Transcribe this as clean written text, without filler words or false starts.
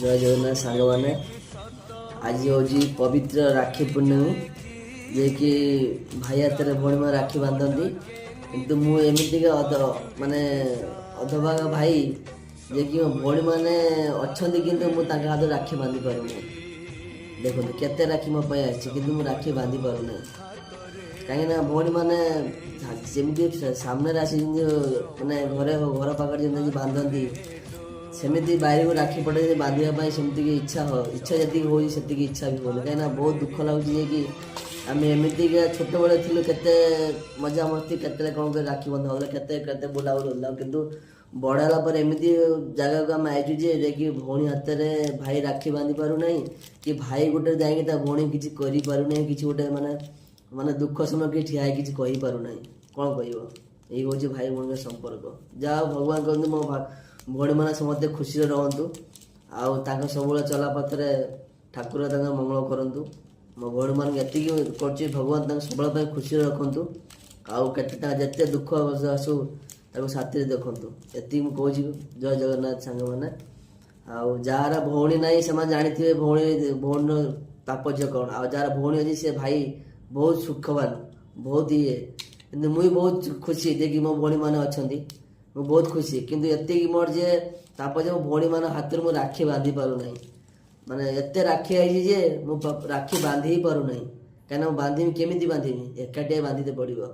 जय जगन्नाथ सांग मैंने आज हूँ पवित्र राखी पूर्णमी जे कि भाई हाथ में भौणी मैंने राखी बांधती किंतु मुझे माने अधभाग भाई जे कि भौणी मैंने अच्छा कि मुझे हाथ राखी बांधि पारूना देखो केते राखी मो कि राखी बांधि पारूना कहीं भौणी मैंने जमी सामने आसी मैंने घर पाखे जमी बांधती सेमती बाहर को राखी पड़े बांधापी सेमती इच्छा इच्छा जी हो इच्छा भी हो कहीं बहुत दुख लगुच कि आम एमती छोट बड़े थी के मजा मस्ती के कौन कर राखी बंधा होते बुलाबुल होता कि बड़ा पर एमती जगह को आम आईचु जे कि भौणी हाथ में भाई राखी बांधि पारूना कि भाई गोटे जा भौणी किसी करूना कि गोटे माने माने दुख समय कि ठिया कि पारूना कौन कह यही हूँ भाई भौणी संपर्क जहाँ भगवान कहते मो भौणी मैंने समस्ते खुशी रुहतु आउ सब चला पथरे ठाकुर मंगल करूँ मो भौणी मान ये कर भगवान सब खुशी रखु आउ के दुख आसू साथी देखु ये कौच जय जगन्नाथ सांग मैंने आउ जार भौणी ना से जानी भौणी भौणी तात्पर्य कौन आ जार भौणी अच्छी से भाई बहुत सुखवान बहुत ये मुझे बहुत खुशी जे कि मो भौणी मैंने अच्छा मुझे बहुत खुशी किंतु ये मोर जे तापर मो भौणी मान हाथ में राखी बांधि पारूना माने एत राखी आई जे मु राखी बांधि ही पारूना कहीं बांधि केमी बांधि एकाटिया बांधि पड़ो।